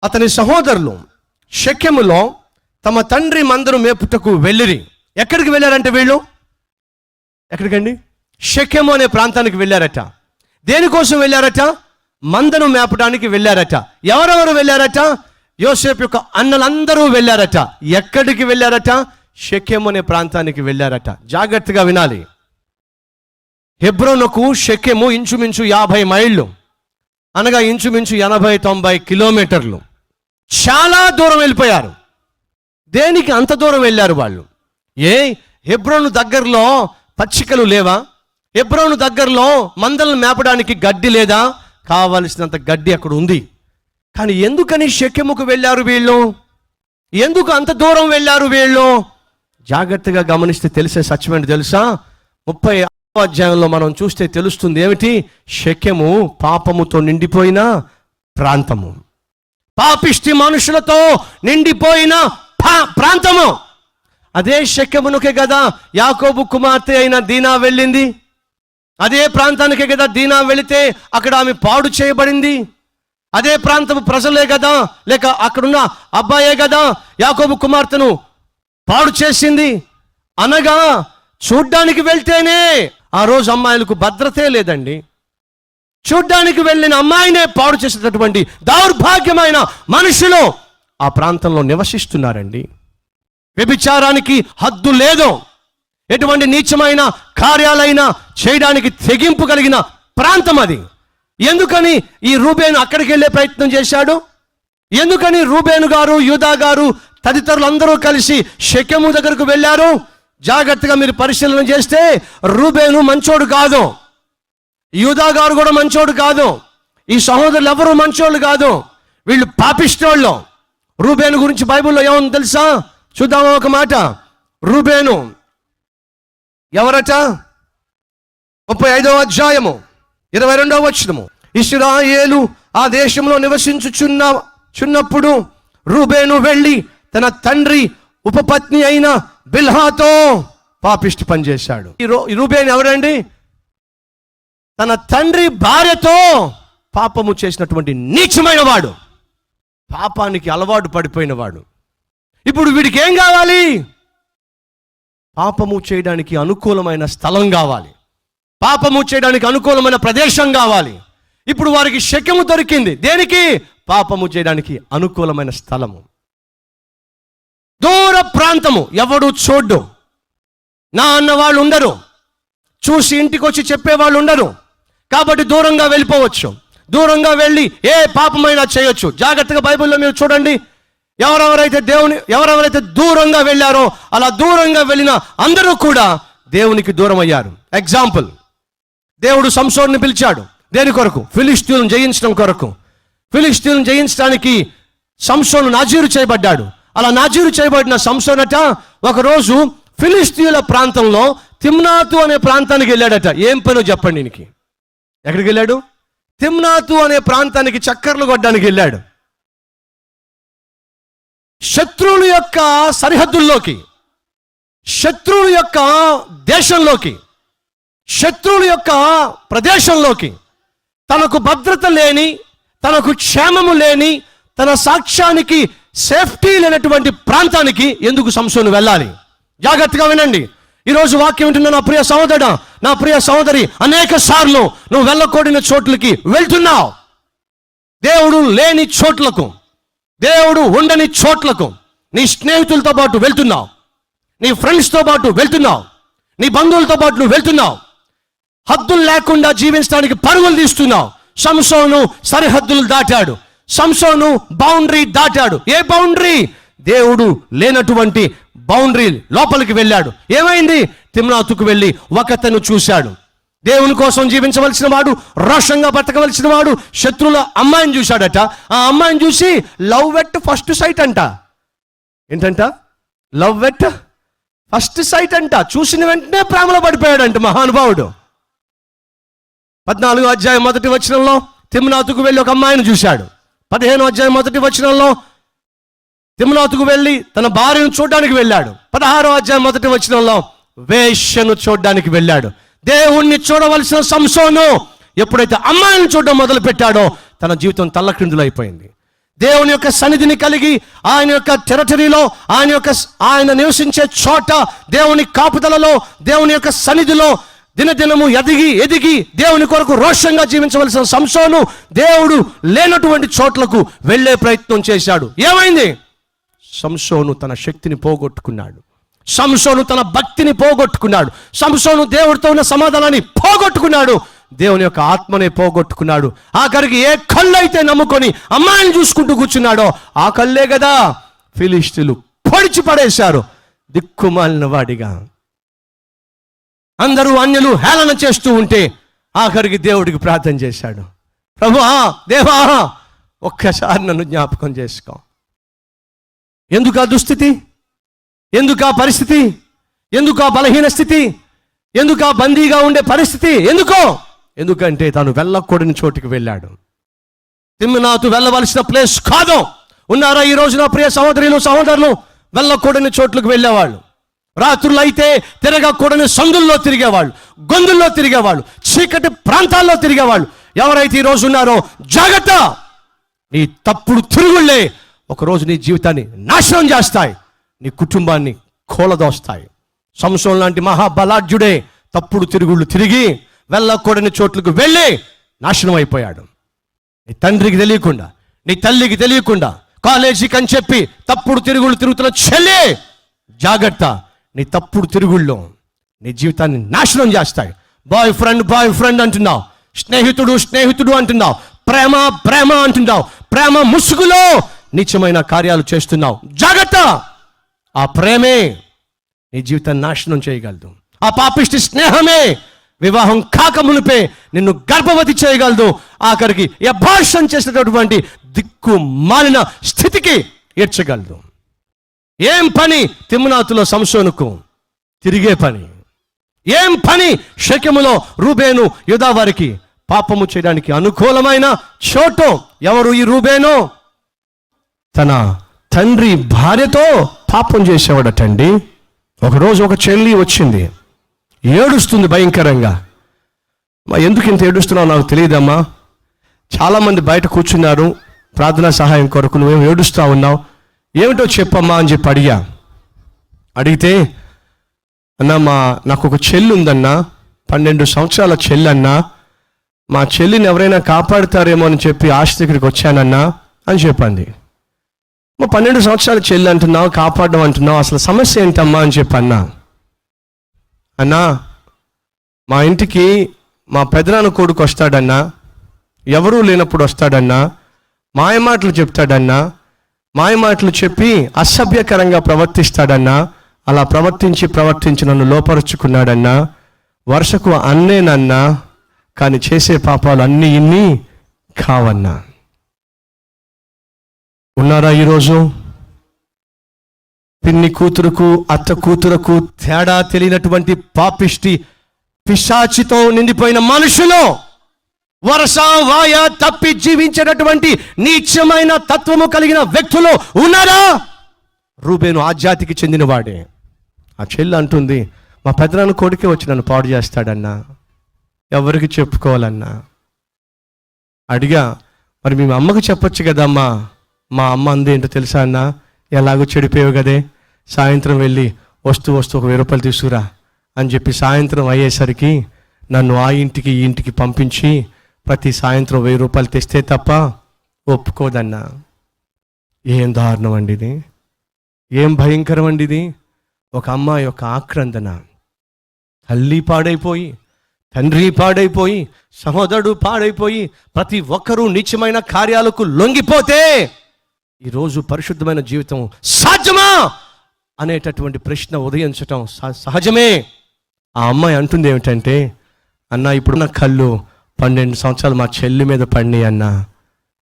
అతని సహోదరులు షెకెములో తమ తండ్రి మందను మేపుటకు వెళ్ళిరి. ఎక్కడికి వెళ్ళారంటే వీళ్ళు? ఎక్కడికండి? షెకెము అనే ప్రాంతానికి వెళ్ళారట. దేనికోసం వెళ్ళారట? మందను మేపడానికి వెళ్ళారట. ఎవరెవరు వెళ్ళారట? యోసేపు యొక్క అన్నలందరూ వెళ్ళారట. ఎక్కడికి వెళ్ళారట? షెకెము అనే ప్రాంతానికి వెళ్ళారట. జాగ్రత్తగా వినాలి. హెబ్రోనుకు షెకెము ఇంచుమించు 50 మైళ్ళు, అనగా ఇంచుమించు 80-90 కిలోమీటర్లు. చాలా దూరం వెళ్ళిపోయారు. దేనికి అంత దూరం వెళ్ళారు వాళ్ళు? హెబ్రోను దగ్గరలో పచ్చికలు లేవా? హెబ్రోను దగ్గరలో మందలను మేపడానికి గడ్డి లేదా? కావలసినంత గడ్డి అక్కడ ఉంది. కానీ ఎందుకని షెకెముకు వెళ్ళారు వీళ్ళు? ఎందుకు అంత దూరం వెళ్ళారు వీళ్ళు? జాగ్రత్తగా గమనిస్తే తెలిసే సత్యమేంటి తెలుసా? 30వ అధ్యాయంలో మనం చూస్తే తెలుస్తుంది. ఏమిటి? షెకెము పాపముతో నిండిపోయిన ప్రాంతము, పాపిష్టి మనుషులతో నిండిపోయిన ప్రాంతము. అదే షెకెమునకే కదా యాకోబు కుమార్తె అయిన దీనా వెళ్ళింది. అదే ప్రాంతానికే కదా దీనా వెళితే అక్కడ ఆమె పాడు చేయబడింది. అదే ప్రాంతము ప్రజలే కదా, లేక అక్కడున్న అబ్బాయే కదా యాకోబు కుమార్తెను పాడు చేసింది. అనగా చూడ్డానికి వెళ్తేనే ఆ రోజు అమ్మాయిలకు భద్రతే లేదండి. చూడ్డానికి వెళ్ళిన అమ్మాయినే పాడు చేసేటటువంటి దౌర్భాగ్యమైన మనుషులు ఆ ప్రాంతంలో నివసిస్తున్నారండి. వ్యభిచారానికి హద్దు లేదు. ఎటువంటి నీచమైన కార్యాలైనా చేయడానికి తెగింపు కలిగిన ప్రాంతం అది. ఎందుకని ఈ రూబేను అక్కడికి వెళ్ళే ప్రయత్నం చేశాడు? ఎందుకని రూబేను గారు, యూదా గారు తదితరులు అందరూ కలిసి షెకెము దగ్గరకు వెళ్ళారు? జాగ్రత్తగా మీరు పరిశీలన చేస్తే రూబేను మంచోడు కాదు, యూదా గారు కూడా మంచోడు కాదు, ఈ సహోదరులు ఎవరు మంచోళ్ళు కాదు, వీళ్ళు పాపిష్టోళ్ళు. రూబేను గురించి బైబిల్లో ఏముంది తెలుసా? చూద్దామా ఒక మాట. రూబేను ఎవరట? 35వ అధ్యాయము 22వ వచనము. ఇశ్రాయేలు ఆ దేశంలో నివసించుచున్నప్పుడు రూబేను వెళ్ళి తన తండ్రి ఉపపత్ని అయిన బిల్హాతో పాపిష్టి పనిచేశాడు. ఈ రూబేను ఎవరండి? తన తండ్రి భార్యతో పాపము చేసినటువంటి నీచమైన వాడు, పాపానికి అలవాటు పడిపోయిన వాడు. ఇప్పుడు వీడికి ఏం కావాలి? పాపము చేయడానికి అనుకూలమైన స్థలం కావాలి, పాపము చేయడానికి అనుకూలమైన ప్రదేశం కావాలి. ఇప్పుడు వారికి షెకెము దొరికింది. దేనికి? పాపము చేయడానికి అనుకూలమైన స్థలము. దూర ప్రాంతము, ఎవడు చూడ్డు, నా అన్న వాళ్ళు ఉండరు, చూసి ఇంటికి వచ్చి చెప్పేవాళ్ళు ఉండరు. కాబట్టి దూరంగా వెళ్ళిపోవచ్చు, దూరంగా వెళ్ళి ఏ పాపమైనా చేయొచ్చు. జాగ్రత్తగా బైబిల్లో మీరు చూడండి, ఎవరెవరైతే దూరంగా వెళ్ళారో అలా దూరంగా వెళ్ళిన అందరూ కూడా దేవునికి దూరం అయ్యారు. ఎగ్జాంపుల్, దేవుడు సంసోనుని పిలిచాడు. దేని కొరకు? ఫిలిష్తీయులను జయించడం కొరకు. ఫిలిష్తీయులను జయించడానికి సంసోను నాజీరు చేయబడ్డాడు. అలా నాజీరు చేయబడిన సంసోనట ఒకరోజు ఫిలిష్తీయుల ప్రాంతంలో తిమ్నాతు అనే ప్రాంతానికి వెళ్ళాడట. ఏం పనో చెప్పండి దీనికి? ఎక్కడికి వెళ్ళాడు? తిమ్నాతు అనే ప్రాంతానికి చక్కర్లు కొట్టడానికి వెళ్ళాడు. శత్రువుల యొక్క సరిహద్దుల్లోకి, శత్రువుల యొక్క దేశంలోకి, శత్రువుల యొక్క ప్రదేశంలోకి, తనకు భద్రత లేని, తనకు క్షేమము లేని, తన సాక్ష్యానికి సేఫ్టీ లేనటువంటి ప్రాంతానికి ఎందుకు సంసోను వెళ్ళాలి? జాగ్రత్తగా వినండి. ఈరోజు వాక్యం వింటున్న నా ప్రియ సహోదరుడా, నా ప్రియ సహోదరి, అనేక సార్లు నువ్వు వెళ్ళకూడని చోట్లకి వెళ్తున్నావు. దేవుడు లేని చోట్లకు, దేవుడు ఉండని చోట్లకు నీ స్నేహితులతో పాటు వెళ్తున్నావు, నీ ఫ్రెండ్స్తో పాటు వెళ్తున్నావు, నీ బంధువులతో పాటు నువ్వు వెళ్తున్నావు. హద్దులు లేకుండా జీవించడానికి పరుగులు తీస్తున్నావు. సంసోను సరిహద్దులు దాటాడు. సంసోను బౌండరీ దాటాడు. A boundary? దేవుడు లేనటువంటి బౌండరీ లోపలికి వెళ్ళాడు. ఏమైంది? తిమ్నాతుకు వెళ్ళి ఒకతను చూశాడు. దేవుని కోసం జీవించవలసిన వాడు, రోషంగా బతకవలసిన వాడు శత్రువుల అమ్మాయిని చూశాడట. ఆ అమ్మాయిని చూసి లవ్ ఎట్ ఫస్ట్ సైట్ అంట. ఏంటంట? లవ్ ఎట్ ఫస్ట్ సైట్ అంట. చూసిన వెంటనే ప్రేమలో పడిపోయాడంట మహానుభావుడు. 14వ అధ్యాయం 1వ వచనంలో తిమ్నాతుకు వెళ్ళి ఒక అమ్మాయిని చూశాడు. 15వ అధ్యాయం 1వ వచనంలో తిమ్నాతుకు వెళ్ళి తన భార్యను చూడడానికి వెళ్ళాడు. 16వ అధ్యాయం 1వ వచనంలో వేశ్యను చూడడానికి వెళ్ళాడు. దేవుణ్ణి చూడవలసిన సంసోను ఎప్పుడైతే అమ్మాయిని చూడడం మొదలు పెట్టాడో తన జీవితం తల్లక్రిందులు అయిపోయింది. దేవుని యొక్క సన్నిధిని కలిగి ఆయన యొక్క టెరిటరీలో ఆయన నివసించే చోట దేవుని కాపుదలలో దేవుని యొక్క సన్నిధిలో దినదినము ఎదిగి దేవుని కొరకు రోషంగా జీవించవలసిన సంసోను దేవుడు లేనటువంటి చోట్లకు వెళ్ళే ప్రయత్నం చేశాడు. ఏమైంది? సంసోను తన శక్తిని పోగొట్టుకున్నాడు. సంసోను తన భక్తిని పోగొట్టుకున్నాడు. సంసోను దేవుడితో ఉన్న సమాధానాన్ని పోగొట్టుకున్నాడు. దేవుని యొక్క ఆత్మనే పోగొట్టుకున్నాడు. ఆఖరికి ఏ కళ్ళు అయితే నమ్ముకొని అమ్మాయిని చూసుకుంటూ కూర్చున్నాడో ఆ కళ్ళే కదా ఫిలిష్తీయులు పొడిచి పడేశారు. దిక్కుమాలిన వాడిగా అందరూ అన్యులు హేళన చేస్తూ ఉంటే ఆఖరికి దేవుడికి ప్రార్థన చేశాడు. ప్రభువా, దేవా, ఒక్కసారి నన్ను జ్ఞాపకం చేసుకో. ఎందుకు ఆ దుస్థితి? ఎందుకు ఆ పరిస్థితి? ఎందుకు ఆ బలహీన స్థితి? ఎందుకు ఆ బందీగా ఉండే పరిస్థితి? ఎందుకంటే తాను వెళ్ళకూడని చోటికి వెళ్ళాడు. తిమ్నాతు వెళ్ళవలసిన ప్లేస్ కాదు. ఉన్నారా ఈ రోజున ప్రియ సహోదరులు సహోదరులు? వెళ్ళకూడని చోట్లకు వెళ్ళేవాళ్ళు. రాత్రులు అయితే తిరగకూడని సందుల్లో తిరిగేవాళ్ళు, గొంతుల్లో తిరిగేవాళ్ళు, చీకటి ప్రాంతాల్లో తిరిగేవాళ్ళు. ఎవరైతే ఈ రోజు ఉన్నారో జాగ్రత్త. నీ తప్పుడు తిరుగుళ్ళే ఒకరోజు నీ జీవితాన్ని నాశనం చేస్తాయి, నీ కుటుంబాన్ని కూలదోస్తాయి. సంసోను లాంటి మహాబలాఢ్యుడే తప్పుడు తిరుగుళ్ళు తిరిగి వెళ్ళకూడని చోట్లకు వెళ్ళి నాశనం అయిపోయాడు. నీ తండ్రికి తెలియకుండా, నీ తల్లికి తెలియకుండా కాలేజీకి అని చెప్పి తప్పుడు తిరుగుళ్ళు తిరుగుతున్న చెల్లి జాగ్రత్త. నీ తప్పుడు తిరుగుళ్ళు నీ జీవితాన్ని నాశనం చేస్తాయి. బాయ్ ఫ్రెండ్ అంటున్నావు, స్నేహితుడు అంటున్నావు, ప్రేమ అంటున్నావు, ప్రేమ ముసుగులో నీచమైన కార్యాలు చేస్తున్నావు. జాగ్రత్త. ఆ ప్రేమే నీ జీవితాన్ని నాశనం చేయగలదు. ఆ పాపిష్టి స్నేహమే వివాహం కాక మునిపే నిన్ను గర్భవతి చేయగలదు. ఆఖరికి అబార్షన్ చేసినటువంటి దిక్కు మాలిన స్థితికి ఏడ్చగలదు. ఏం పని తిమ్నాతులో సంసోనుకు? తిరిగే పని. ఏం పని షెకెములో రూబేను యూదా వారికి? పాపము చేయడానికి అనుకూలమైన చోటు. ఎవరు ఈ రూబేను? తన తండ్రి భార్యతో పాపం చేసేవాడటండి. ఒకరోజు ఒక చెల్లి వచ్చింది, ఏడుస్తుంది భయంకరంగా. ఎందుకు ఇంత ఏడుస్తున్నావు నాకు తెలియదమ్మా, చాలామంది బయట కూర్చున్నారు ప్రార్థనా సహాయం కొరకు, నువ్వేం ఏడుస్తూ ఉన్నావు, ఏమిటో చెప్పమ్మా అని చెప్పి అడిగితే, అన్నా నాకు ఒక చెల్లి ఉందన్నా, 12 సంవత్సరాల చెల్లి అన్నా, మా చెల్లిని ఎవరైనా కాపాడుతారేమో అని చెప్పి ఆశ దగ్గరికి వచ్చానన్నా అని చెప్పింది. 12 సంవత్సరాల చెల్లి అంటున్నావు, కాపాడడం అంటున్నావు, అసలు సమస్య ఏంటమ్మా అని చెప్పి అన్నా మా ఇంటికి మా పెదనాన్న కొడుకు వస్తాడన్నా, ఎవరూ లేనప్పుడు వస్తాడన్నా, మాయమాటలు చెప్తాడన్నా, మాయమాటలు చెప్పి అసభ్యకరంగా ప్రవర్తిస్తాడన్నా, అలా ప్రవర్తించి నన్ను లోపరుచుకున్నాడన్నా, వరుసకు అన్నేనన్నా, కానీ చేసే పాపాలు అన్నీ ఇన్ని కావన్నా. ఉన్నారా ఈరోజు పిన్ని కూతురుకు అత్త కూతురుకు తేడా తెలియనటువంటి పాపిష్టి పిశాచితో నిండిపోయిన మనుషులు, వరస వాయ తప్పి జీవించేటటువంటి నీచమైన తత్వము కలిగిన వ్యక్తులు ఉన్నారా? రూబేను ఆ జాతికి చెందినవాడే. ఆ చెల్లి అంటుంది, మా పెదనాన్న కొడుకే వచ్చి నన్ను పాడు చేస్తాడన్నా, ఎవరికి చెప్పుకోవాలన్నా. అడిగా, మరి మీ అమ్మకు చెప్పొచ్చు కదమ్మా. మా అమ్మ అంది ఏంటో తెలుసా అన్న, ఎలాగో చెడిపోయావు కదే, సాయంత్రం వెళ్ళి వస్తూ ఒక 1000 రూపాయలు తీసుకురా అని చెప్పి సాయంత్రం అయ్యేసరికి నన్ను ఆ ఇంటికి ఈ ఇంటికి పంపించి ప్రతి సాయంత్రం 1000 రూపాయలు తెస్తే తప్ప ఒప్పుకోదన్నా. ఏం దారుణం అండి ఇది, ఏం భయంకరం అండి ఇది. ఒక అమ్మాయి యొక్క ఆక్రందన. తల్లి పాడైపోయి, తండ్రి పాడైపోయి, సహోదరుడు పాడైపోయి, ప్రతి ఒక్కరూ నీచమైన కార్యాలకు లొంగిపోతే ఈరోజు పరిశుద్ధమైన జీవితం సాధ్యమా అనేటటువంటి ప్రశ్న ఉదయించటం సహజమే. ఆ అమ్మాయి అంటుంది ఏమిటంటే, అన్న ఇప్పుడు నా కళ్ళు 12 సంవత్సరాలు మా చెల్లి మీద పడినాయి అన్న,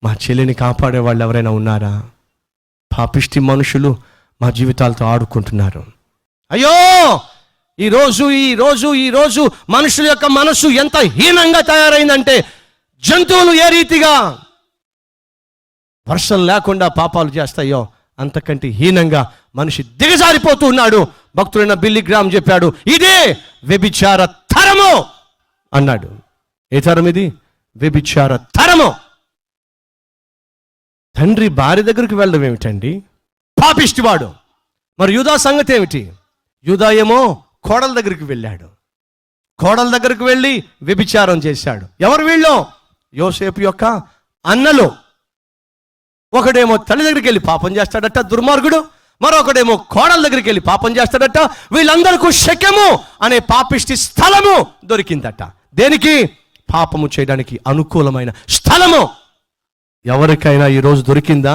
మా చెల్లిని కాపాడే వాళ్ళు ఎవరైనా ఉన్నారా? పాపిష్టి మనుషులు మా జీవితాలతో ఆడుకుంటున్నారు. అయ్యో, ఈరోజు మనుషుల యొక్క మనసు ఎంత హీనంగా తయారైందంటే, జంతువులు ఏ రీతిగా వర్షం లేకుండా పాపాలు చేస్తాయో అంతకంటే హీనంగా మనిషి దిగజారిపోతూ ఉన్నాడు. భక్తుడైన బిల్లీ గ్రామ్ చెప్పాడు, ఇదే వ్యభిచార తరము అన్నాడు. ఏ తరం ఇది? వ్యభిచార తరము. తండ్రి భార్య దగ్గరికి వెళ్ళడం ఏమిటండి? పాపిష్టివాడు. మరి యూదా సంగతి ఏమిటి? యూదా ఏమో కోడల దగ్గరికి వెళ్ళాడు. కోడల దగ్గరికి వెళ్ళి వ్యభిచారం చేశాడు. ఎవరు వీళ్ళు? యోసేపు యొక్క అన్నలు. ఒకడేమో తల్లి దగ్గరికి వెళ్ళి పాపం చేస్తాడట దుర్మార్గుడు, మరొకడేమో కోడల దగ్గరికి వెళ్ళి పాపం చేస్తాడట. వీళ్ళందరికీ షెకెము అనే పాపిష్టి స్థలము దొరికిందట. దేనికి? పాపము చేయడానికి అనుకూలమైన స్థలము. ఎవరికైనా ఈరోజు దొరికిందా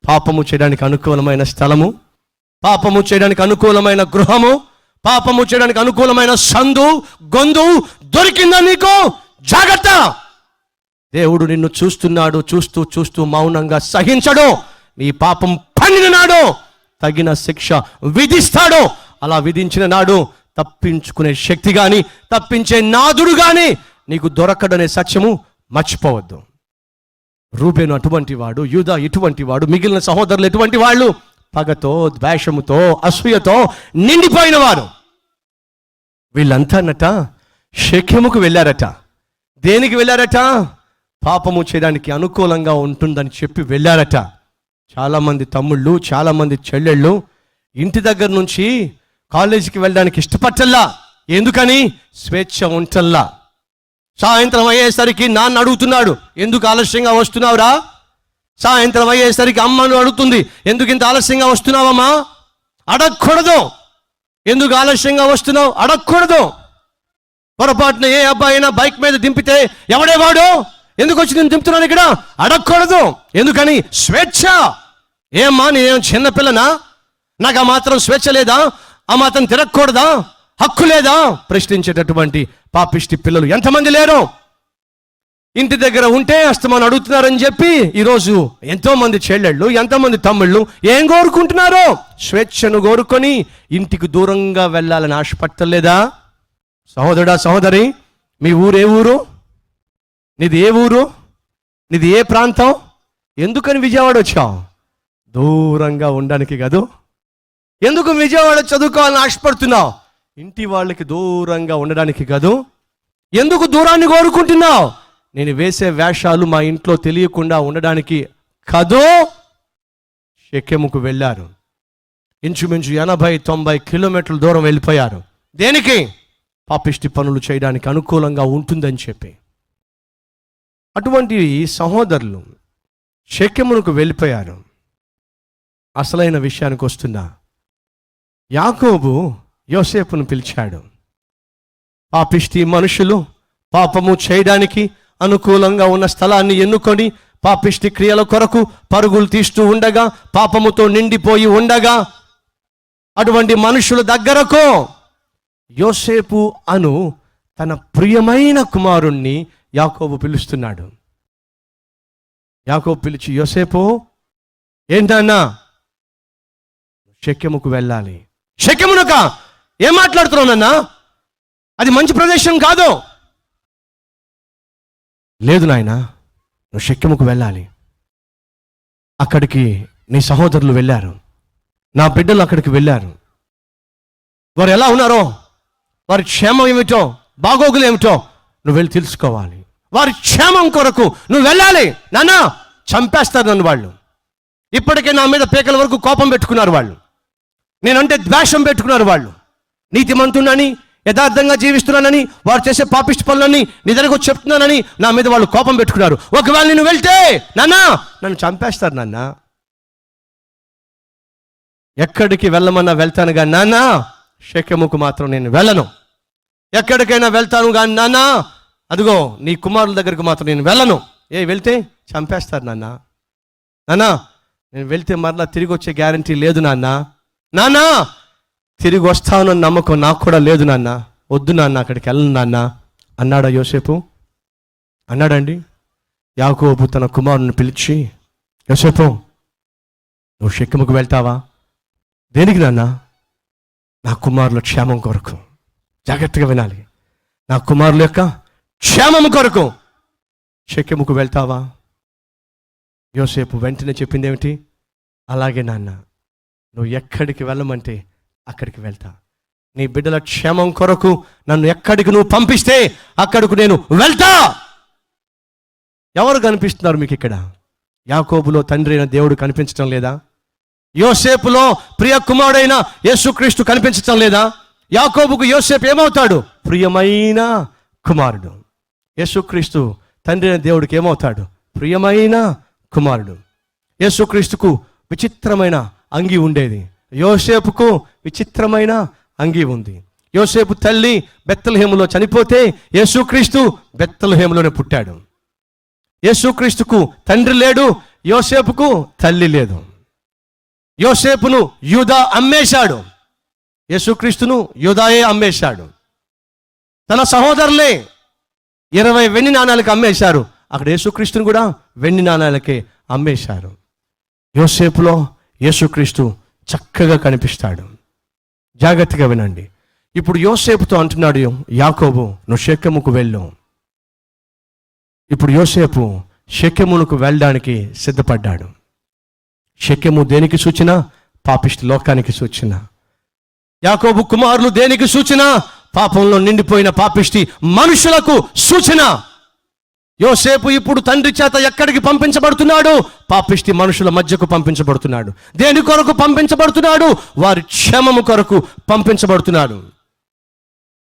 పాపము చేయడానికి అనుకూలమైన స్థలము? పాపము చేయడానికి అనుకూలమైన గృహము, పాపము చేయడానికి అనుకూలమైన సందు గొంతు దొరికిందా నీకు? జాగ్రత్త. దేవుడు నిన్ను చూస్తున్నాడు. చూస్తూ చూస్తూ మౌనంగా సహించడు. నీ పాపం పండిన నాడు తగిన శిక్ష విధిస్తాడు. అలా విధించిన నాడు తప్పించుకునే శక్తి కానీ తప్పించే నాదుడు కానీ నీకు దొరకడనే సత్యము మర్చిపోవద్దు. రూబేను అటువంటి వాడు, యూదా ఇటువంటి వాడు, మిగిలిన సహోదరులు ఎటువంటి వాళ్ళు? పగతో, ద్వేషముతో, అసూయతో నిండిపోయిన వారు. వీళ్ళంతానట షెకెముకు వెళ్ళారట. దేనికి వెళ్ళారట? పాపము చేయడానికి అనుకూలంగా ఉంటుందని చెప్పి వెళ్ళారట. చాలామంది తమ్ముళ్ళు, చాలామంది చెల్లెళ్ళు ఇంటి దగ్గర నుంచి కాలేజీకి వెళ్ళడానికి ఇష్టపట్టల్లా. ఎందుకని? స్వేచ్ఛ ఉంటల్లా. సాయంత్రం అయ్యేసరికి నాన్న అడుగుతున్నాడు, ఎందుకు ఆలస్యంగా వస్తున్నావురా? సాయంత్రం అయ్యేసరికి అమ్మను అడుగుతుంది, ఎందుకు ఇంత ఆలస్యంగా వస్తున్నావమ్మా? అడగకూడదు. ఎందుకు ఆలస్యంగా వస్తున్నావు అడగకూడదు. పొరపాటున ఏ అబ్బాయి అయినా బైక్ మీద దింపితే ఎవడే వాడు, ఎందుకు వచ్చి నేను దింపుతున్నాను ఇక్కడ అడగకూడదు. ఎందుకని? స్వేచ్ఛ. ఏమ్మా నేను చిన్నపిల్లనా? నాకు ఆ మాత్రం స్వేచ్ఛ లేదా? ఆ మాత్రం తిరగకూడదా? హక్కు లేదా? ప్రశ్నించేటటువంటి పాపిష్టి పిల్లలు ఎంతమంది లేరు? ఇంటి దగ్గర ఉంటే అస్తమానం అడుగుతున్నారని చెప్పి ఈరోజు ఎంతోమంది చెల్లెళ్ళు, ఎంతోమంది తమ్ముళ్ళు ఏం కోరుకుంటున్నారో? స్వేచ్ఛను కోరుకొని ఇంటికి దూరంగా వెళ్ళాలని ఆశపట్టలేదా? సహోదరుడా, సహోదరి, మీ ఊరు ఏ ఊరు? నీది ఏ ఊరు? నీది ఏ ప్రాంతం? ఎందుకని విజయవాడ వచ్చావు? దూరంగా ఉండడానికి కాదు. ఎందుకు విజయవాడ చదువుకోవాలని ఆశపడుతున్నావు? ఇంటి వాళ్ళకి దూరంగా ఉండడానికి కాదు. ఎందుకు దూరాన్ని కోరుకుంటున్నావు? నేను వేసే వేషాలు మా ఇంట్లో తెలియకుండా ఉండడానికి కాదు. షెకెముకు వెళ్ళారు. ఇంచుమించు 80-90 కిలోమీటర్ల దూరం వెళ్ళిపోయారు. దేనికి? పాపిష్టి పనులు చేయడానికి అనుకూలంగా ఉంటుందని చెప్పి. అటువంటి సహోదరులు షెకెమునకు వెళ్ళిపోయారు. అసలైన విషయానికి వస్తున్నా, యాకోబు యోసేపును పిలిచాడు. పాపిష్టి మనుషులు పాపము చేయడానికి అనుకూలంగా ఉన్న స్థలాన్ని ఎన్నుకొని పాపిష్టి క్రియల కొరకు పరుగులు తీస్తూ ఉండగా, పాపముతో నిండిపోయి ఉండగా, అటువంటి మనుషుల దగ్గరకు యోసేపు అను తన ప్రియమైన కుమారుణ్ణి యాకోబు పిలుస్తున్నాడు. యాకోబు పిలిచి, యోసేపు ఏంటన్నా? షెకెముకు వెళ్ళాలి. షెకెమునక? ఏం మాట్లాడుతున్నావు నాన్న? అది మంచి ప్రదేశం కాదు. లేదు నాయనా, నువ్వు షెకెముకు వెళ్ళాలి. అక్కడికి నీ సహోదరులు వెళ్ళారు, నా బిడ్డలు అక్కడికి వెళ్ళారు. వారు ఎలా ఉన్నారో, వారి క్షేమం ఏమిటో, బాగోగులు ఏమిటో నువ్వు వెళ్ళి తెలుసుకోవాలి. వారి క్షేమం కొరకు నువ్వు వెళ్ళాలి. నాన్న, చంపేస్తారు నన్ను వాళ్ళు. ఇప్పటికే నా మీద పేకల వరకు కోపం పెట్టుకున్నారు వాళ్ళు. నేనంటే ద్వేషం పెట్టుకున్నారు వాళ్ళు. నీతిమంతుడని, యథార్థంగా జీవిస్తున్నానని, వారు చేసే పాపిష్టి పనులని నీ దగ్గరకు వచ్చి చెప్తున్నానని నా మీద వాళ్ళు కోపం పెట్టుకున్నారు. ఒకవేళ నేను వెళ్తే నాన్న నన్ను చంపేస్తారు. నాన్న ఎక్కడికి వెళ్ళమన్నా వెళ్తాను కానీ నాన్న షెకెముకు మాత్రం నేను వెళ్ళను. ఎక్కడికైనా వెళ్తాను కానీ నాన్న అదిగో నీ కుమారుల దగ్గరికి మాత్రం నేను వెళ్ళను. వెళ్తే చంపేస్తారు నాన్న. నాన్న నేను వెళ్తే మరలా తిరిగి వచ్చే గ్యారంటీ లేదు నాన్న. నాన్న తిరిగి వస్తానని నమ్మకం నాకు కూడా లేదు నాన్న. వద్దు నాన్న, అక్కడికి వెళ్ళను నాన్న అన్నాడా యోసేపు? అన్నాడండి. యాకోబు తన కుమారుని పిలిచి, యోసేపు నువ్వు షెకెముకు వెళ్తావా? దేనికి నాన్న? నా కుమారుల క్షేమం కొరకు. జాగ్రత్తగా వినాలి. నా కుమారుల యొక్క క్షేమం కొరకు షెకెముకు వెళ్తావా? యోసేపు వెంటనే చెప్పింది ఏమిటి? అలాగే నాన్న, నువ్వు ఎక్కడికి వెళ్ళమంటే అక్కడికి వెళ్తా. నీ బిడ్డల క్షేమం కొరకు నన్ను ఎక్కడికి నువ్వు పంపిస్తే అక్కడికి నేను వెళ్తా. ఎవరు కనిపిస్తున్నారు మీకు ఇక్కడ? యాకోబులో తండ్రి అయిన దేవుడు కనిపించటం లేదా? యోసేపులో ప్రియ కుమారుడైన యేసుక్రీస్తు కనిపించటం లేదా? యాకోబుకు యోసేపు ఏమవుతాడు? ప్రియమైన కుమారుడు. యేసుక్రీస్తు తండ్రి అయిన దేవుడికి ఏమవుతాడు? ప్రియమైన కుమారుడు. యేసుక్రీస్తుకు విచిత్రమైన అంగి ఉండేది, యోసేపుకు విచిత్రమైన అంగి ఉంది. యోసేపు తల్లి బెత్లెహేములో చనిపోతే యేసుక్రీస్తు బెత్లెహేములోనే పుట్టాడు. యేసుక్రీస్తుకు తండ్రి లేడు, యోసేపుకు తల్లి లేదు. యోసేపును యూదా అమ్మేశాడు, యేసుక్రీస్తును యూదాయే అమ్మేశాడు. తన సహోదరులే 20 వెండి నాణాలకు అమ్మేశారు, అక్కడ యేసుక్రీస్తును కూడా వెండి నాణాలకే అమ్మేశారు. యోసేపులో యేసుక్రీస్తు చక్కగా కనిపిస్తాడు. జాగ్రత్తగా వినండి. ఇప్పుడు యోసేపుతో అంటున్నాడు యాకోబు, నువ్వు షెకెముకు వెళ్ళు. ఇప్పుడు యోసేపు షెకెమునకు వెళ్ళడానికి సిద్ధపడ్డాడు. షెకెము దేనికి సూచన? పాపిష్టి లోకానికి సూచన. యాకోబు కుమారులు దేనికి సూచన? పాపంలో నిండిపోయిన పాపిష్టి మనుషులకు సూచన. యోసేపు ఇప్పుడు తండ్రి చేత ఎక్కడికి పంపించబడుతున్నాడు? పాపిష్టి మనుషుల మధ్యకు పంపించబడుతున్నాడు. దేని కొరకు పంపించబడుతున్నాడు? వారి క్షేమము కొరకు పంపించబడుతున్నాడు.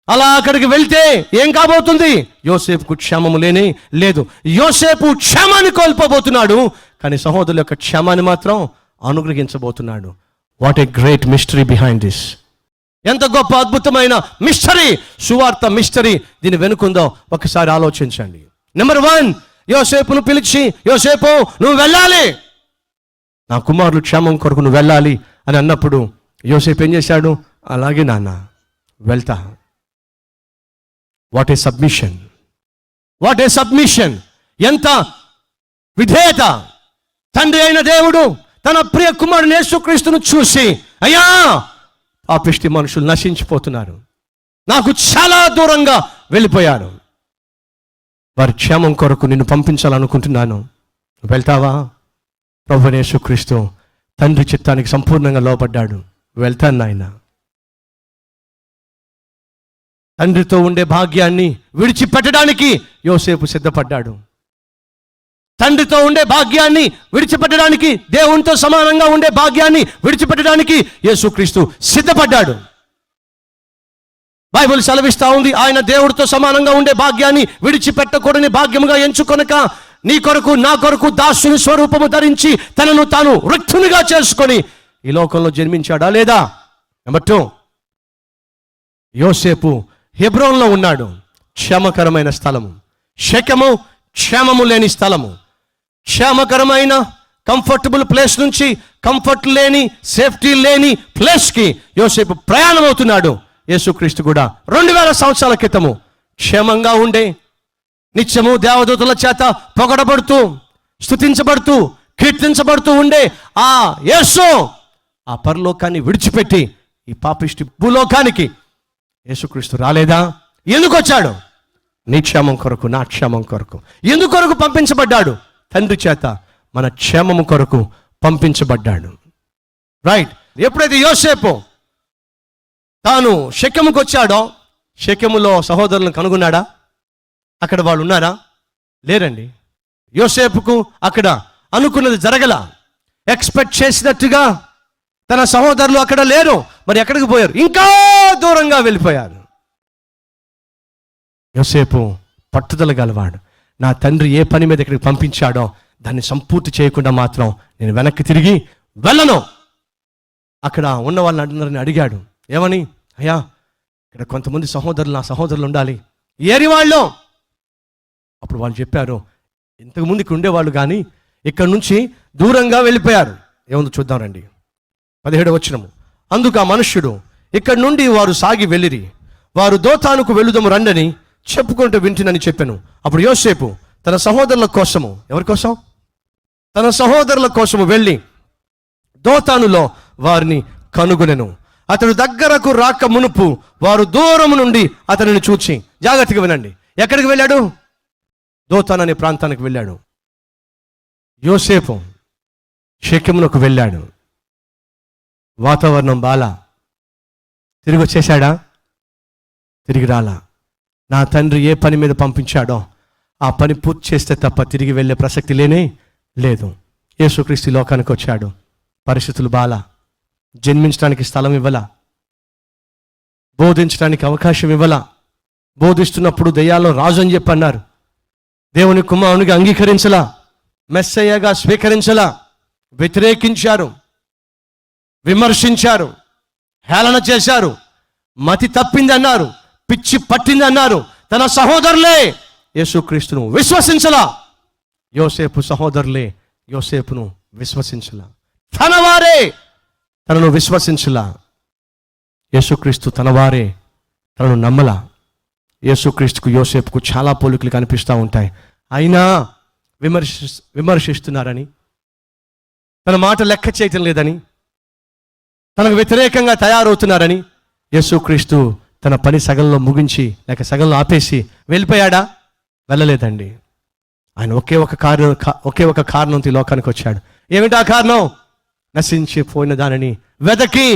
అలా అక్కడికి వెళ్తే ఏం కాబోతుంది? యోసేపుకు క్షేమము లేనే లేదు. యోసేపు క్షేమాన్ని కోల్పోబోతున్నాడు, కానీ సహోదరుల యొక్క క్షేమాన్ని మాత్రం అనుగ్రహించబోతున్నాడు. What a great mystery behind this! ఎంత గొప్ప అద్భుతమైన మిస్టరీ, సువార్త మిస్టరీ దీని వెనుకుందో ఒకసారి ఆలోచించండి. నెంబర్ 1, యోసేపును పిలిచి, యోసేపు నువ్వు వెళ్ళాలి, నా కుమారులు క్షేమం కొరకు నువ్వు వెళ్ళాలి అని అన్నప్పుడు యోసేపు ఏం చేశాడు? అలాగే నాన్న, వెళ్తా. What a submission! What a submission! ఎంత విధేయత! తండ్రి అయిన దేవుడు తన ప్రియ కుమారుని యేసుక్రీస్తును చూసి, అయ్యా పాపిష్టి మనుషులు నశించిపోతున్నారు, నాకు చాలా దూరంగా వెళ్ళిపోయారు, వారి క్షేమం కొరకు నిన్ను పంపించాలనుకుంటున్నాను, వెళ్తావా? ప్రభువైన యేసుక్రీస్తు తండ్రి చిత్తానికి సంపూర్ణంగా లోబడ్డాడు. వెళ్తాను నాయన. తండ్రితో ఉండే భాగ్యాన్ని విడిచిపెట్టడానికి యోసేపు సిద్ధపడ్డాడు. తండ్రితో ఉండే భాగ్యాన్ని విడిచిపెట్టడానికి, దేవునితో సమానంగా ఉండే భాగ్యాన్ని విడిచిపెట్టడానికి యేసుక్రీస్తు సిద్ధపడ్డాడు. బైబిల్ సెలవిస్తా ఉంది, ఆయన దేవుడితో సమానంగా ఉండే భాగ్యాన్ని విడిచిపెట్టకూడని భాగ్యముగా ఎంచుకొనక నీ కొరకు నా కొరకు దాసుని స్వరూపము ధరించి తనను తాను రిక్తునిగా చేసుకొని ఈ లోకంలో జన్మించాడా లేదా? నెంబర్ 2, యోసేపు హెబ్రోన్లో ఉన్నాడు. క్షేమకరమైన స్థలము. షెకెము క్షేమము లేని స్థలము. క్షేమకరమైన కంఫర్టబుల్ ప్లేస్ నుంచి కంఫర్ట్ లేని, సేఫ్టీ లేని ప్లేస్కి యోసేపు ప్రయాణం అవుతున్నాడు. యేసుక్రీస్తు కూడా 2000 సంవత్సరాల క్రితము క్షేమంగా ఉండే, నిత్యము దేవదూతల చేత పొగడబడుతూ, స్తుతించబడుతూ, కీర్తించబడుతూ ఉండే ఆ యేసు ఆ పరలోకాన్ని విడిచిపెట్టి ఈ పాపిష్టి భూలోకానికి యేసుక్రీస్తు రాలేదా? ఎందుకు వచ్చాడు? నీ క్షేమం కొరకు, నా క్షేమం కొరకు. ఎందుకు కొరకు పంపించబడ్డాడు? తండ్రి చేత మన క్షేమము కొరకు పంపించబడ్డాడు. రైట్. ఎప్పుడైతే యోసేపు తాను షెకెముకు వచ్చాడో, షెకెములో సహోదరులను కనుగొన్నాడా? అక్కడ వాళ్ళు ఉన్నారా? లేరండి. యోసేపుకు అక్కడ అనుకున్నది జరగల. ఎక్స్పెక్ట్ చేసినట్టుగా తన సహోదరులు అక్కడ లేరు. మరి ఎక్కడికి పోయారు? ఇంకా దూరంగా వెళ్ళిపోయారు. యోసేపు పట్టుదల గలవాడు. నా తండ్రి ఏ పని మీద ఇక్కడికి పంపించాడో దాన్ని సంపూర్తి చేయకుండా మాత్రం నేను వెనక్కి తిరిగి వెళ్ళను. అక్కడ ఉన్న వాళ్ళని అందరిని అడిగాడు, ఏమని? అయ్యా, ఇక్కడ కొంతమంది సహోదరులు, నా సహోదరులు ఉండాలి, ఏరి వాళ్ళు. అప్పుడు వాళ్ళు చెప్పారు, ఇంతకుముందు ఇక్కడ ఉండేవాళ్ళు కానీ ఇక్కడ నుంచి దూరంగా వెళ్ళిపోయారు. ఏముందో చూద్దాం రండి. 17వ వచనము. అందుకు ఆ మనుష్యుడు, ఇక్కడ నుండి వారు సాగి వెళ్ళిరి, వారు దోతానుకు వెళ్ళుదము రండని చెప్పుకుంటూ వింటునని చెప్పాను. అప్పుడు యోసేపు తన సహోదరుల కోసము, ఎవరి కోసం? తన సహోదరుల కోసము వెళ్ళి దోతానులో వారిని కనుగొనెను. అతడు దగ్గరకు రాక మునుపు వారు దూరము నుండి అతనిని చూచి, జాగ్రత్తగా వినండి, ఎక్కడికి వెళ్ళాడు? దోతాను అనే ప్రాంతానికి వెళ్ళాడు. యోసేపు షెకెమునకు వెళ్ళాడు. వాతావరణం బాలా. తిరిగి వచ్చేశాడా? తిరిగి రాలా. నా తండ్రి ఏ పని మీద పంపించాడో ఆ పని పూర్తి చేస్తే తప్ప తిరిగి వెళ్ళే ప్రసక్తి లేనే లేదు. యేసుక్రీస్తు ఈ లోకానికి వచ్చాడు, పరిస్థితులు బాలా, జన్మించడానికి స్థలం ఇవ్వలా, బోధించడానికి అవకాశం ఇవ్వలా. బోధిస్తున్నప్పుడు దెయ్యాల్లో రాజు అని చెప్పి అన్నారు. దేవుని కుమారునిగా అంగీకరించలా, మెస్సయ్యగా స్వీకరించలా, వ్యతిరేకించారు, విమర్శించారు, హేళన చేశారు, మతి తప్పింది అన్నారు, పిచ్చి పట్టింది అన్నారు. తన సహోదరులే యేసుక్రీస్తును విశ్వసించలా. యోసేపు సహోదరులే యోసేపును విశ్వసించలా. తన వారే తనను విశ్వసించలా. యేసుక్రీస్తు తన వారే తనను నమ్మలా. యేసుక్రీస్తుకు యోసేపుకు చాలా పోలికలు కనిపిస్తూ ఉంటాయి. అయినా విమర్శిస్తున్నారని, తన మాట లెక్క చేయటం లేదని, తనకు వ్యతిరేకంగా తయారవుతున్నారని యేసుక్రీస్తు తన పని సగంలో ముగించి లేక సగంలో ఆపేసి వెళ్ళిపోయాడా? వెళ్ళలేదండి. ఆయన ఒకే ఒక కారణంతో ఈ లోకానికి వచ్చాడు. ఏమిటా కారణం? నశించిపోయిన దానిని వెదకి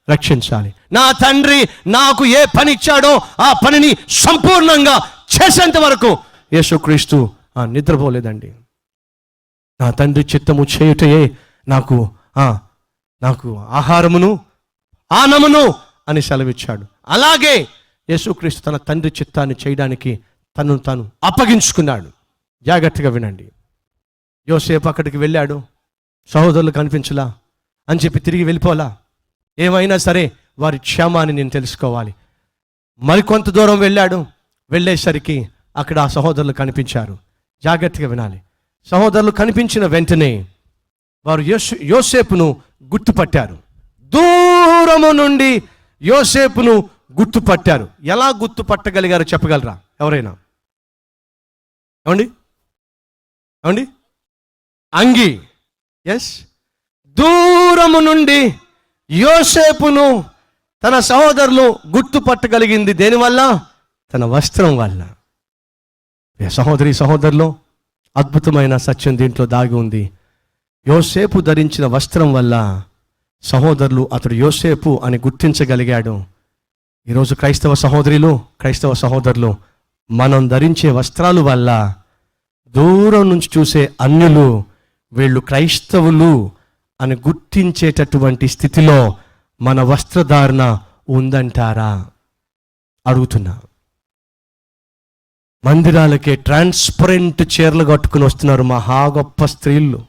రక్షించాలి. నా తండ్రి నాకు ఏ పని ఇచ్చాడో ఆ పనిని సంపూర్ణంగా చేసేంత వరకు యేసుక్రీస్తు నిద్రపోలేదండి. నా తండ్రి చిత్తము చేయుటయే నాకు ఆహారమును ఆనమును అని సెలవిచ్చాడు. అలాగే యేసుక్రీస్తు తన తండ్రి చిత్తాన్ని చేయడానికి తనను తాను అప్పగించుకున్నాడు. జాగ్రత్తగా వినండి. యోసేపు అక్కడికి వెళ్ళాడు, సహోదరులు కనిపించలా అని చెప్పి తిరిగి వెళ్ళిపోలా. ఏమైనా సరే వారి క్షేమాన్ని నేను తెలుసుకోవాలి. మరికొంత దూరం వెళ్ళాడు. వెళ్ళేసరికి అక్కడ ఆ సహోదరులు కనిపించారు. జాగ్రత్తగా వినాలి. సహోదరులు కనిపించిన వెంటనే వారు యోసేపును గుర్తుపట్టారు. దూరము నుండి యోసేపును గుర్తుపట్టారు. ఎలా గుర్తుపట్టగలిగారో చెప్పగలరా ఎవరైనా? ఏమండి? అంగి. ఎస్, దూరము నుండి యోసేపును తన సహోదరులు గుర్తుపట్టగలిగింది దేనివల్ల? తన వస్త్రం వల్ల. సహోదరులు, అద్భుతమైన సత్యం దీంట్లో దాగి ఉంది. యోసేపు ధరించిన వస్త్రం వల్ల సహోదరులు అతడు యోసేపు అని గుర్తించగలిగాడు. ఈరోజు క్రైస్తవ సహోదరులు మనం ధరించే వస్త్రాల వల్ల దూరం నుంచి చూసే అన్యులు వీళ్ళు క్రైస్తవులు అని గుర్తించేటటువంటి స్థితిలో మన వస్త్రధారణ ఉందంటారా? అడుగుతున్నా. మందిరాలకే ట్రాన్స్పరెంట్ చీరలు కట్టుకుని వస్తున్నారు మహా గొప్ప స్త్రీలు.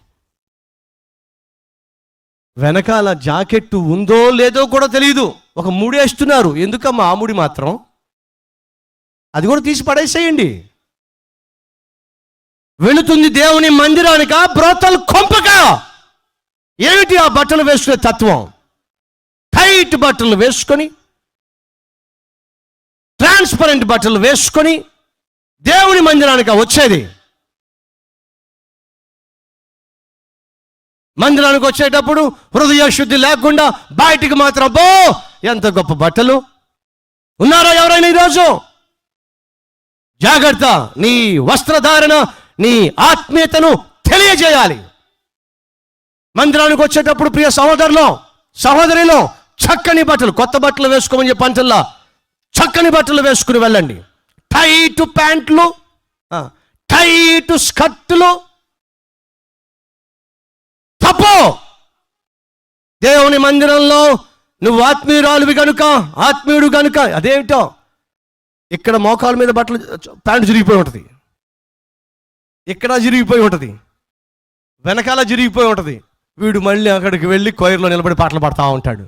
వెనకాల జాకెట్టు ఉందో లేదో కూడా తెలియదు, ఒక ముడి వేస్తున్నారు. ఎందుకమ్మా ఆ ముడి మాత్రం? అది కూడా తీసి పడేసేయండి. వెళుతుంది దేవుని మందిరానికా, బ్రోతల్ కొంపకా? ఏమిటి ఆ బట్టలు వేసుకునే తత్వం? టైట్ బట్టలు వేసుకొని, ట్రాన్స్పరెంట్ బట్టలు వేసుకొని దేవుని మందిరానికి వచ్చేది. మందిరానికి వచ్చేటప్పుడు హృదయ శుద్ధి లేకుండా బయటికి మాత్రం ఎంత గొప్ప బట్టలు. ఉన్నారా ఎవరైనా ఈరోజు? జాగ్రత్త. నీ వస్త్రధారణ నీ ఆత్మీయతను తెలియజేయాలి. మందిరానికి వచ్చేటప్పుడు ప్రియ సహోదరిలో చక్కని బట్టలు, కొత్త బట్టలు వేసుకోమని చెప్పి అంటల్లా, చక్కని బట్టలు వేసుకుని వెళ్ళండి. టైట్ ప్యాంట్లు, టైట్ స్కర్టులు తప్పు. దేవుని మందిరంలో నువ్వు ఆత్మీయుడు కనుక అదేమిటో, ఇక్కడ మోకాల మీద బట్టలు ప్యాంటు చిరిగిపోయి ఉంటుంది, ఇక్కడ చిరిగిపోయి ఉంటుంది, వెనకాల చిరిగిపోయి ఉంటుంది. వీడు మళ్ళీ అక్కడికి వెళ్ళి కొయర్లో నిలబడి పాటలు పాడుతూ ఉంటాడు.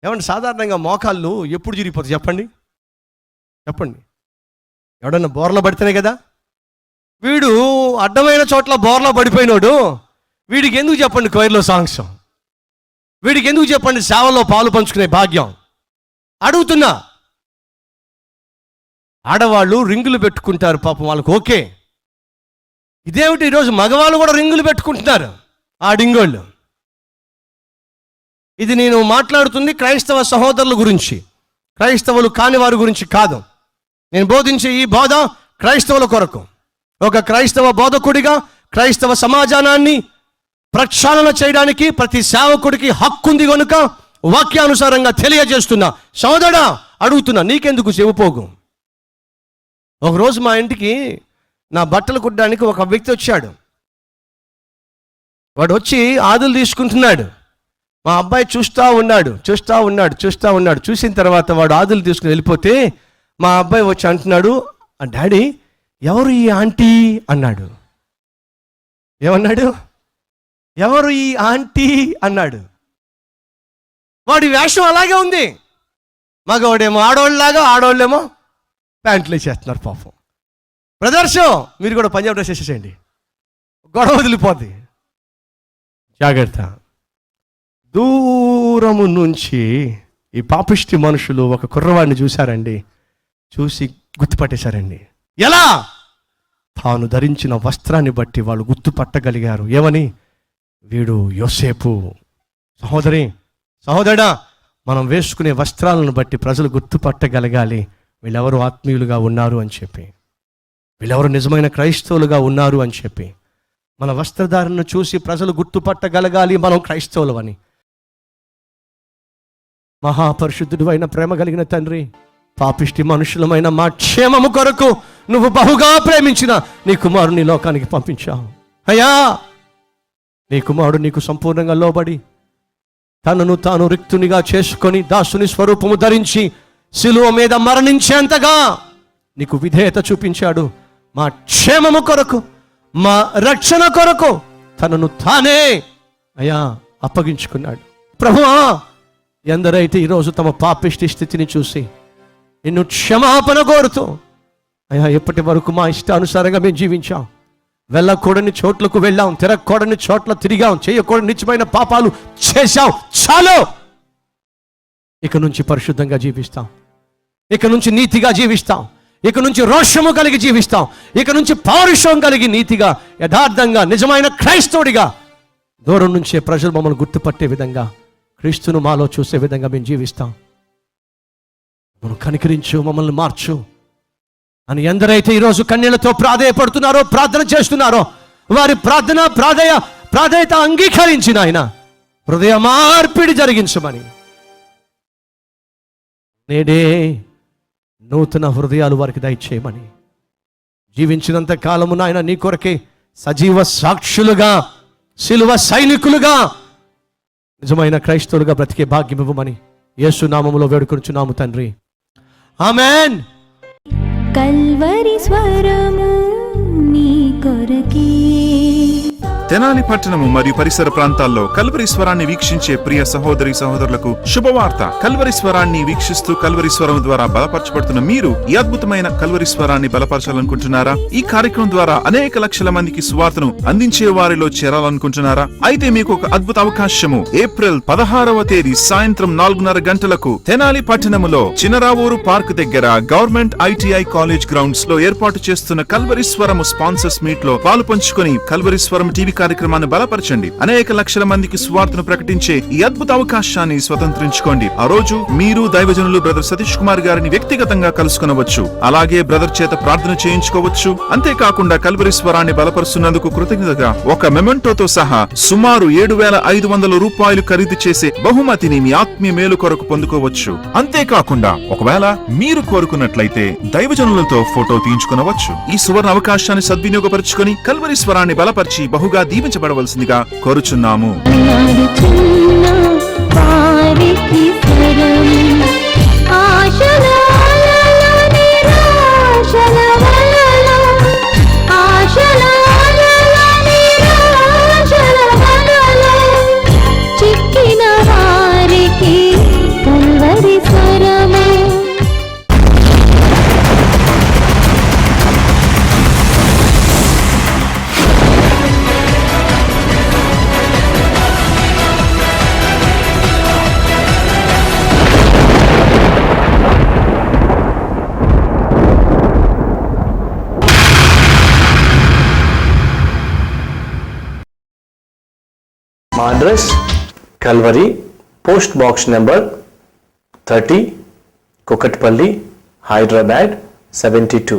ఏమంటే సాధారణంగా మోకాళ్ళు ఎప్పుడు చిరిగిపోతాయి చెప్పండి? ఎవడన్నా బోర్లో పడితేనే కదా. వీడు అడ్డమైన చోట్ల బోర్లో పడిపోయినాడు. వీడికి ఎందుకు చెప్పండి కొయర్లో సాంగ్స్? వీడికి ఎందుకు చెప్పండి సేవలో పాలు పంచుకునే భాగ్యం? అడుగుతున్నా. ఆడవాళ్ళు రింగులు పెట్టుకుంటారు, పాపం వాళ్ళకు ఓకే. ఇదేమిటి ఈరోజు మగవాళ్ళు కూడా రింగులు పెట్టుకుంటున్నారు, ఆ డింగోళ్ళు. ఇది నేను మాట్లాడుతుంది క్రైస్తవ సహోదరుల గురించి, క్రైస్తవులు కాని వారి గురించి కాదు. నేను బోధించే ఈ బోధ క్రైస్తవుల కొరకు. ఒక క్రైస్తవ బోధకుడిగా క్రైస్తవ సమాజాన్ని ప్రక్షాళన చేయడానికి ప్రతి సేవకుడికి హక్కు ఉంది కనుక వాక్యానుసారంగా తెలియజేస్తున్నా. సోదరుడా, అడుగుతున్నా, నీకెందుకు చెవిపోగు? ఒకరోజు మా ఇంటికి నా బట్టలు కుట్టడానికి ఒక వ్యక్తి వచ్చాడు. వాడు వచ్చి ఆదులు తీసుకుంటున్నాడు. మా అబ్బాయి చూస్తూ ఉన్నాడు. చూసిన తర్వాత వాడు ఆదులు తీసుకుని వెళ్ళిపోతే మా అబ్బాయి వచ్చి అంటున్నాడు, డాడీ ఎవరు ఈ ఆంటీ అన్నాడు. ఏమన్నాడు? ఎవరు ఈ ఆంటీ అన్నాడు. వాడి వేషం అలాగే ఉంది. మగవాడేమో ఆడవాళ్ళలాగా, ఆడవాళ్ళేమో ప్యాంట్లు వేసేస్తున్నారు పాపం. బ్రదర్స్, మీరు కూడా పంజాబ్ డ్రెస్ వేసేసేయండి, గొడవ వదిలిపోద్ది. జాగ్రత్త. దూరము నుంచి ఈ పాపిష్టి మనుషులు ఒక కుర్రవాడిని చూశారండి. చూసి గుర్తుపట్టేశారండి. ఎలా? తాను ధరించిన వస్త్రాన్ని బట్టి వాళ్ళు గుర్తుపట్టగలిగారు. ఏమని? వీడు యోసేపు. సహోదరా, మనం వేసుకునే వస్త్రాలను బట్టి ప్రజలు గుర్తుపట్టగలగాలి వీళ్ళెవరు ఆత్మీయులుగా ఉన్నారు అని చెప్పి, వీళ్ళెవరు నిజమైన క్రైస్తవులుగా ఉన్నారు అని చెప్పి. మన వస్త్రధారణను చూసి ప్రజలు గుర్తుపట్టగలగాలి మనం క్రైస్తవులమని. మహాపరిశుద్ధుడు అయిన ప్రేమ కలిగిన తండ్రి, పాపిష్టి మనుషులమైన మా క్షేమము కొరకు నువ్వు బహుగా ప్రేమించిన నీ కుమారుని లోకానికి పంపించావు అయ్యా. నీ కుమారుడు నీకు సంపూర్ణంగా లోబడి తనను తాను రిక్తునిగా చేసుకొని దాసుని స్వరూపము ధరించి శిలువ మీద మరణించేంతగా నీకు విధేయత చూపించాడు. మా క్షేమము కొరకు, మా రక్షణ కొరకు తనను తానే అయ్యా అప్పగించుకున్నాడు. ప్రభువా, ఎందరైతే ఈరోజు తమ పాపిష్టి స్థితిని చూసి నిన్ను క్షమాపణ కోరుతూ అయ్యా ఎప్పటి వరకు మా ఇష్టానుసారంగా మేము జీవించాం, వెళ్ళకూడని చోట్లకు వెళ్ళాం, తిరగకూడని చోట్ల తిరిగాం, చేయకూడని నిత్యమైన పాపాలు చేశాం, చాలు, ఇక నుంచి పరిశుద్ధంగా జీవిస్తాం, ఇక నుంచి నీతిగా జీవిస్తాం, ఇక నుంచి రోషము కలిగి జీవిస్తాం, ఇక నుంచి పౌరుషం కలిగి నీతిగా యథార్థంగా నిజమైన క్రైస్తవుడిగా దూరం నుంచే ప్రజలు మమ్మల్ని గుర్తుపట్టే విధంగా, క్రీస్తును మాలో చూసే విధంగా మేము జీవిస్తాం. మనం కనికరించు, మమ్మల్ని మార్చు అని ఎందరైతే ఈరోజు కన్నీళ్లతో ప్రాధేయపడుతున్నారో, ప్రార్థన చేస్తున్నారో, వారి ప్రాధేయత అంగీకరించిన ఆయన హృదయ మార్పిడి జరిగించమని, నేడే నూతన హృదయాలు వారికి దయచేయమని, జీవించినంత కాలము నాయన నీ కొరకే సజీవ సాక్షులుగా, శిలువ సైనికులుగా, నిజమైన క్రైస్తవులుగా బ్రతికే భాగ్యం ఇవ్వమని యేసు నామములో వేడుకొనుచున్నాము తండ్రి, ఆమేన్. కల్వరి స్వరము నీ కొరకే. తెనాలి పట్టణము మరియు పరిసర ప్రాంతాల్లో కల్వరి స్వరాన్ని వీక్షించే ప్రియ సహోదరి సహోదరులకు శుభవార్త. కల్వరి స్వరాన్ని వీక్షిస్తూ కల్వరి స్వరం ద్వారా బలపరచబడుతున్న మీరు ఈ అద్భుతమైన కల్వరి స్వరాన్ని బలపరచాలనుకుంటున్నారా? ఈ కార్యక్రమం ద్వారా అనేక లక్షల మందికి సువార్తను అందించే వారిలో చేరాలనుకుంటున్నారా? అయితే మీకు ఒక అద్భుత అవకాశము. ఏప్రిల్ 16వ తేదీ సాయంత్రం 4:30 గంటలకు తెనాలి పట్టణములో చినరావూరు పార్క్ దగ్గర గవర్నమెంట్ ITI కాలేజ్ గ్రౌండ్స్ లో ఏర్పాటు చేస్తున్న కల్వరి స్వరము స్పాన్సర్స్ మీట్ లో పాలు పంచుకొని కల్వరి స్వరం టీవీ కార్యక్రమాన్ని బలపరచండి. అనేక లక్షల మందికి సువార్తను ప్రకటించే ఈ అద్భుత అవకాశాన్ని స్వతంత్రించుకోండి. ఆ రోజు మీరు దైవజనులు బ్రదర్ సతీష్ కుమార్ గారిని వ్యక్తిగతంగా కలుసుకొనవచ్చు. అలాగే బ్రదర్ చేత ప్రార్థన చేయించుకోవచ్చు. అంతేకాకుండా కల్వరి స్వరాన్ని బలపరుస్తున్నందుకు కృతజ్ఞతగా ఒక మెమెంటోతో సహా సుమారు 7,500 రూపాయలు ఖరీదు చేసే బహుమతిని మీ ఆత్మీయ మేలు కొరకు పొందుకోవచ్చు. అంతేకాకుండా ఒకవేళ మీరు కోరుకున్నట్లయితే దైవజనులతో ఫోటో తీయించుకొనవచ్చు. ఈ సువర్ణ అవకాశాన్ని సద్వినియోగపరుచుకొని కల్వరి స్వరాన్ని బలపరిచి బహుగా దీవించబడవలసిందిగా కోరుచున్నాము. మా address Calvary, post box number 30, Kukatpally, Hyderabad 72.